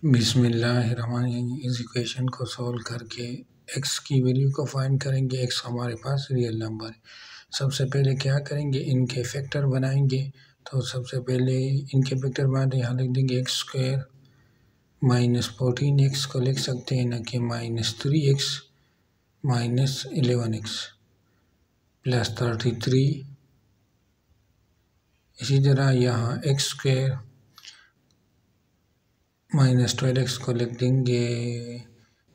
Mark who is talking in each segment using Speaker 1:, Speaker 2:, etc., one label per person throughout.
Speaker 1: बिस्मिल्लाहिर्रहमानिर्रहीम। इस इक्वेशन को सॉल्व करके x की वैल्यू को फाइंड करेंगे। x हमारे पास रियल नंबर है। सबसे पहले क्या करेंगे, इनके फैक्टर बनाएंगे। तो सबसे पहले इनके फैक्टर बनाते यहाँ लिख देंगे एक्स स्क्वायर माइनस 14x को लिख सकते हैं ना कि minus 3x minus 11x plus 33। इसी तरह यहाँ एक्स स्क्वायर माइनस 12x को लिख देंगे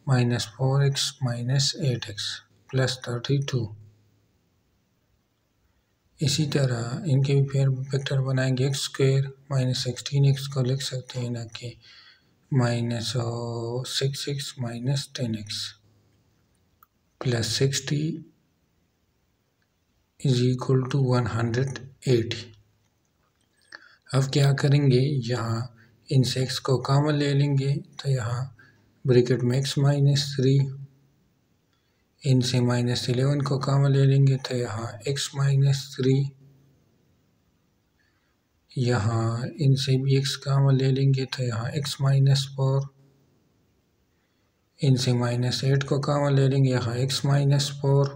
Speaker 1: minus 4x minus 8x plus 32। इसी तरह इनके भी फिर फैक्टर बनाएंगे। एक्स स्क्वायर माइनस 16x को लिख सकते हैं ना कि minus 6x minus 10x plus 60 is equal to 180। अब क्या करेंगे, यहाँ इन से x को कॉमन ले लेंगे तो यहाँ ब्रैकेट में x माइनस 3, इनसे माइनस 11 को कॉमन ले लेंगे तो यहाँ x माइनस 3, यहाँ इनसे भी x कॉमन ले लेंगे तो यहाँ x माइनस 4, इनसे माइनस 8 को कॉमन ले लेंगे यहाँ x माइनस 4।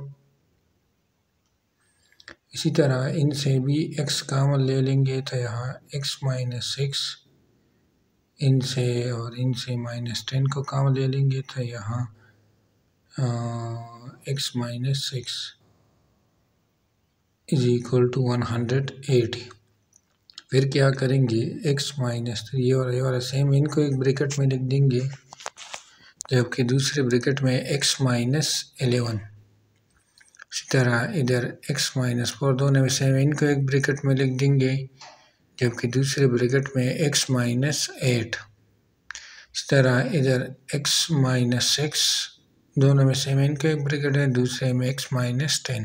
Speaker 1: इसी तरह इनसे भी x कॉमन ले लेंगे तो यहाँ x माइनस 6, इनसे और इनसे माइनस 10 को कॉमन ले लेंगे तो यहाँ x minus 6 is equal to 180। फिर क्या करेंगे, x माइनस 3 और ये वाला सेम इनको एक ब्रैकेट में लिख देंगे, जबकि दूसरे ब्रैकेट में x माइनस 11। इसी तरह इधर x माइनस 4 दोनों में सेम इनको एक ब्रैकेट में लिख देंगे, जबकि दूसरे ब्रैकेट में x माइनस 8। इस तरह इधर x माइनस 6 दोनों में सेम इनको एक ब्रैकेट है, दूसरे में x minus 10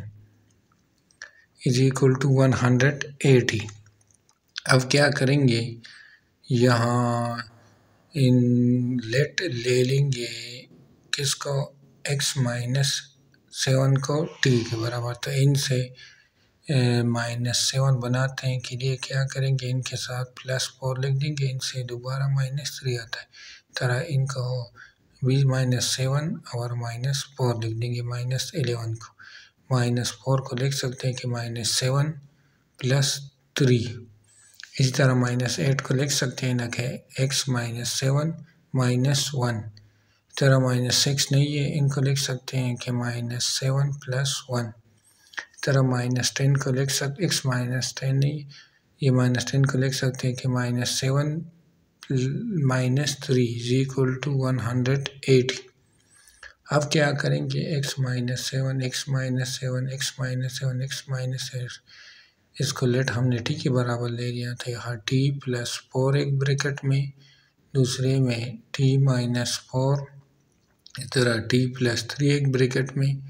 Speaker 1: is equal to 180। अब क्या करेंगे, यहाँ इन लेट ले लेंगे किसको, x माइनस 7 को t के बराबर। तो इनसे माइनस 7 बनाते हैं के लिए क्या करेंगे, इनके साथ प्लस 4 लिख देंगे, इनसे दोबारा माइनस 3 आता है। तरह इनको भी माइनस 7 और माइनस 4 लिख देंगे, माइनस 11 को माइनस 4 को लिख सकते हैं कि माइनस 7 प्लस 3। इसी तरह माइनस 8 को लिख सकते हैं ना कि x माइनस 7 माइनस 1। इस तरह माइनस 6 नहीं है, इनको लिख सकते हैं कि माइनस 7 प्लस 1। इस तरह माइनस 10 को लिख सकते, x माइनस 10 नहीं, ये माइनस 10 को लिख सकते हैं कि minus 7 minus 3 is equal to 180। अब क्या करेंगे, x minus 7 x minus 7 x minus 7 x minus 7 इसको लेट हमने t के बराबर ले लिया था। यहाँ t प्लस 4 एक ब्रैकेट में, दूसरे में t माइनस 4, इस तरह t प्लस 3 एक ब्रैकेट में,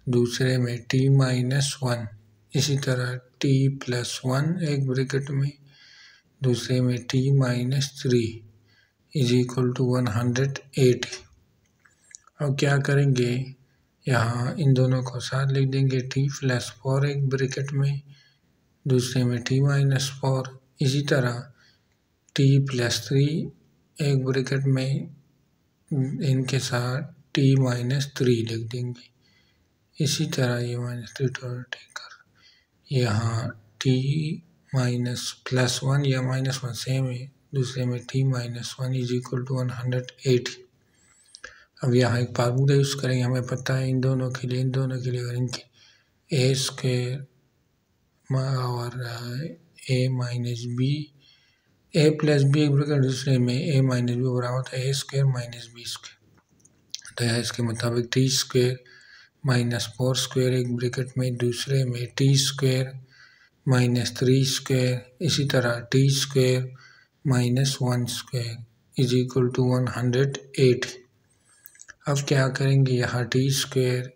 Speaker 1: दूसरे में t माइनस 1, इसी तरह t प्लस 1 एक ब्रैकेट में, दूसरे में t minus 3 is equal to 180। अब क्या करेंगे, यहाँ इन दोनों को साथ लिख देंगे, t प्लस 4 एक ब्रैकेट में, दूसरे में t माइनस 4, इसी तरह t प्लस 3 एक ब्रैकेट में, इनके साथ t माइनस 3 लिख देंगे। इसी तरह ये माइनस 3 कर, यहाँ t माइनस प्लस 1 या माइनस 1 सेम है, दूसरे में t minus 1 is equal to 180। अब यहाँ एक फार्मूला यूज़ करेंगे, हमें पता है इन दोनों के लिए अगर इनके a स्क्वायर और a minus B, a plus B एक ब्रैकेट, दूसरे में a माइनस बी बराबर होता है a square minus B square. तो यहाँ इसके मुताबिक t स्क्वायर माइनस 4 स्क्वायर एक ब्रैकेट में, दूसरे में t स्क्वायर माइनस 3 स्क्वायर, इसी तरह t square minus 1 square is equal to 180। अब क्या करेंगे, यहाँ t स्क्वायर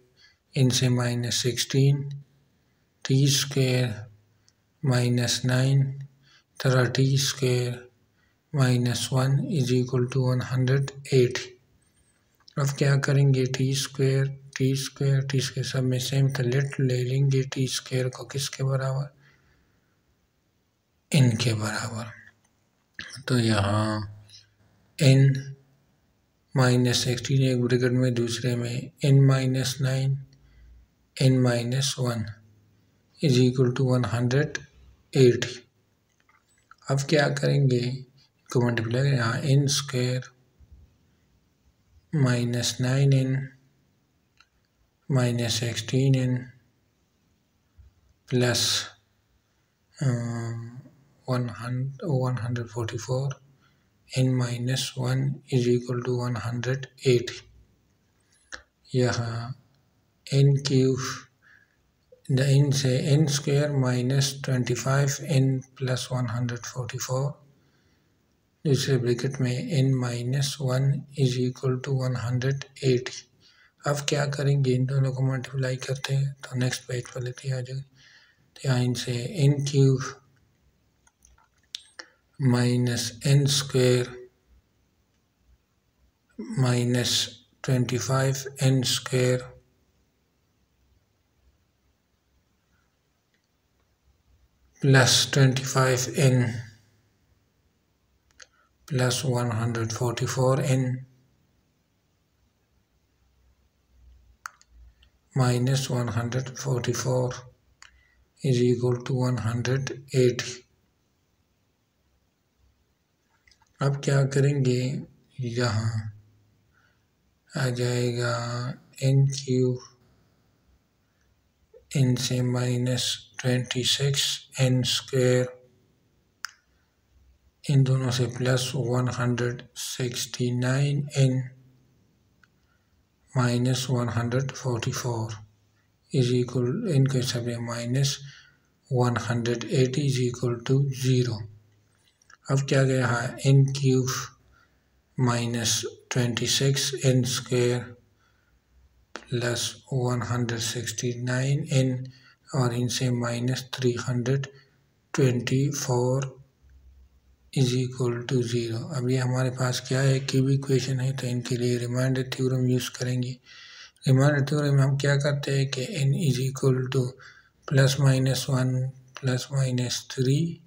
Speaker 1: इनसे माइनस 16, t स्क्वायर माइनस 9, तरह t square minus 1 is equal to 180। अब क्या करेंगे, t स्क्वायर सब में सेम था, लेट ले लेंगे t स्क्वायर को किसके बराबर, इनके बराबर। तो यहाँ n -16 एक ब्रैकेट में, दूसरे में n-9 n-1 is equal to 180। अब क्या करेंगे, इसको मल्टीप्लाई करें, यहाँ n square -9n -16n plus 144 n-1 is equal to 180। यहाँ n क्यूब n से n स्क्वायर -25n प्लस 144, दूसरे ब्रैकेट में n-1 इज इक्वल टू 180। अब क्या करेंगे, इन दोनों को मल्टीप्लाई करते हैं तो नेक्स्ट पेज पर लेते आ जाएंगे। तो यहाँ इनसे n cube -n square -25n square plus 25n plus 144n minus 144 is equal to 180। अब क्या करेंगे, यहाँ आ जाएगा n क्यूब n से -26n स्क्वायर, इन दोनों से plus 169n minus 144 is equal, इनके सब -180 इज इक्वल टू 0। अब क्या गया है, n cube -26n square plus 169n और इनसे -324 इज इक्वल टू 0। अब ये हमारे पास क्या है, क्यूब इक्वेशन है, तो इनके लिए रिमाइंडर थ्योरम यूज़ करेंगे। रिमाइंडर थ्योरम में हम क्या करते हैं कि n is equal to +-1 +-3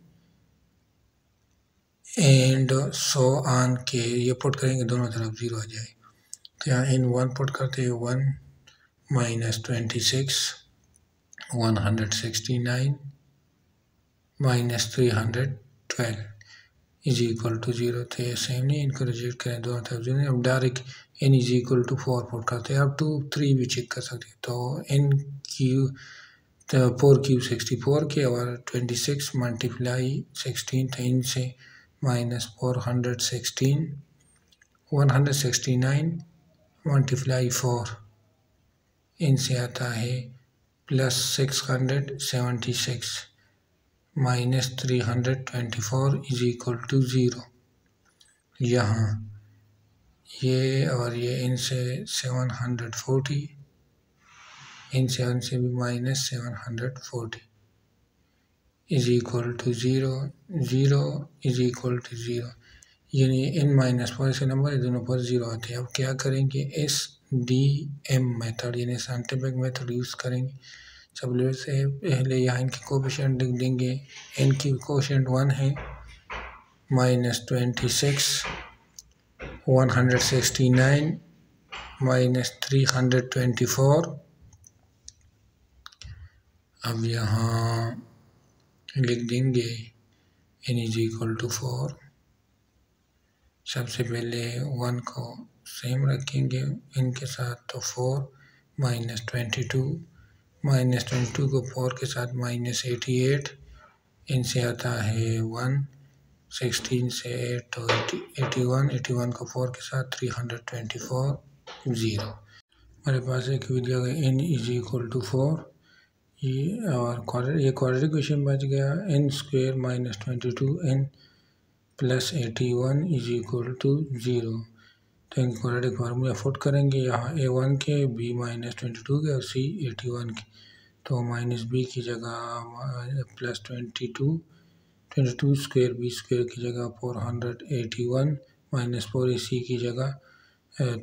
Speaker 1: and so on के ये पुट करेंगे, दोनों तरफ 0 आ जाए। तो यहाँ n1 पुट करते हैं, 1 -26 169 -312 इज इक्वल टू 0। तो ये सेम नहीं, इनको रिजेक्ट करें, दोनों तरफ 0। अब direct n is equal to 4 put करते हैं। अब 2 3 भी चेक कर सकते हैं, तो n क्यू तो 4 क्यूब 64 के और 26 मल्टीप्लाई 16, तो इनसे -416 169 मल्टीप्लाई 4 इनसे आता है +676 -324 इज इक्वल टू 0। यहाँ ये और ये इनसे 740, इनसे उनसे भी -740 is equal to 0 0 is equal to 0, यानी n-4 से नंबर है, दोनों पर 0 आते हैं। अब क्या करेंगे, SDM मेथड यानी साइंटिफिक मेथड यूज़ करेंगे। सबसे पहले यहाँ इनके कोफिशिएंट लिख देंगे। n की कोफिशिएंट 1 है, -26 169 -324। अब यहाँ लिख देंगे n इज इक्वल टू 4। सबसे पहले 1 को सेम रखेंगे इनके साथ, तो 4 -22 को 4 के साथ -88, इनसे आता है 1, 16 से 8 तो 81 को 4 के साथ 324 0। हमारे पास एक विधि है n इज इक्वल टू 4, ये और ये क्वाड्रेटिक इक्वेशन बच गया। n square -22n plus 81 is equal to 0। तो इनके क्वाड्रेटिक फार्मूला फुट करेंगे, यहाँ a1 के, b -22 के और c 81 के। तो -b की जगह +22 स्क्वायर, b स्क्वायर की जगह 481 -4 ac की जगह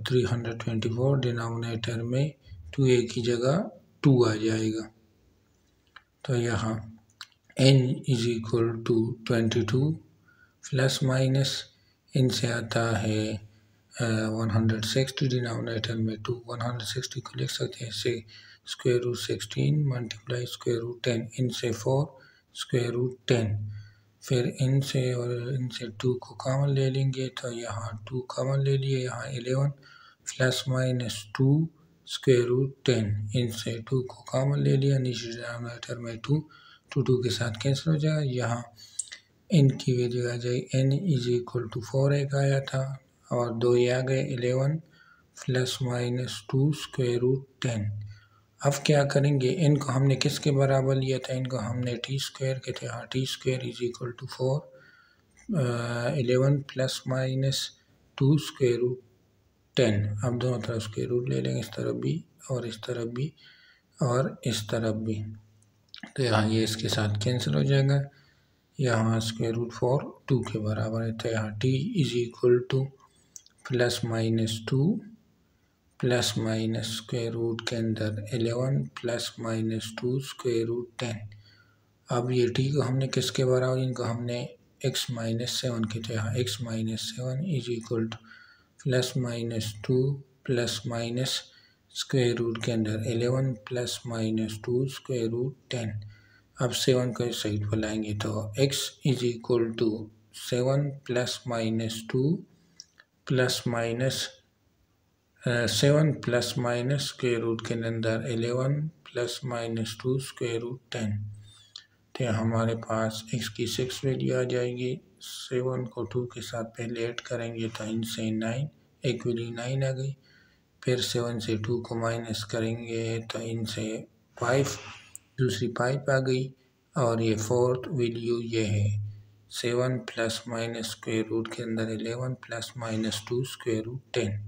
Speaker 1: 324, डिनोमिनेटर में 2a की जगह 2 आ जाएगा। तो यहाँ n is equal to 22 plus minus इनसे आता है 160 डिनोमिनेटर में 2, 160 को लिख सकते हैं इससे square root 16 multiply square root 10, इनसे 4 स्क्वायर रूट 10, फिर इनसे और इनसे 2 को कॉमन ले लेंगे तो यहाँ 2 कॉमन ले लिए, यहाँ 11 प्लस माइनस 2 स्क्वायर रूट 10, इनसे 2 को कॉमन ले लिया, नीचे डिनोमिनेटर में 2 के साथ कैंसिल हो जाएगा, यहाँ इनकी वैल्यू आ जाए n इज इक्वल टू 4 एक आया था और 2 ये आ गए 11 प्लस माइनस 2 स्क्वायर रूट 10। अब क्या करेंगे, इनको हमने किसके बराबर लिया था, इनको हमने टी स्क्वायर के थे, हाँ T square is equal to 4 11 plus minus 2 square root 10। अब दोनों तरफ स्क्वायर रूट ले लेंगे, इस तरफ भी और इस तरफ भी और इस तरफ भी, तो यहाँ ये इसके साथ कैंसिल हो जाएगा, यहाँ स्क्वायर रूट 4 2 के बराबर है, तो यहाँ t is equal to plus minus 2 plus minus square root के अंदर 11 प्लस माइनस 2 स्क्वायर रूट 10। अब ये t को हमने किसके बराबर, इनको हमने x माइनस 7 के, तो यहाँ x minus 7 is equal to plus minus 2 plus minus square root के अंदर 11 प्लस माइनस 2 स्क्वायर रूट 10। अब 7 को इस साइड पर लाएंगे तो x is equal to 7 plus minus 2 plus minus 7 plus minus square root के अंदर 11 प्लस माइनस 2 स्क्वायर रूट 10, तो हमारे पास x की 6 वैल्यू आ जाएगी। 7 को 2 के साथ पहले ऐड करेंगे तो इनसे 9, एक वैल्यू 9 आ गई, फिर 7 से 2 को माइनस करेंगे तो इनसे 5, दूसरी 5 आ गई और ये फोर्थ वैल्यू ये है 7 प्लस माइनस स्क्वायर रूट के अंदर 11 प्लस माइनस 2 स्क्वायर रूट 10।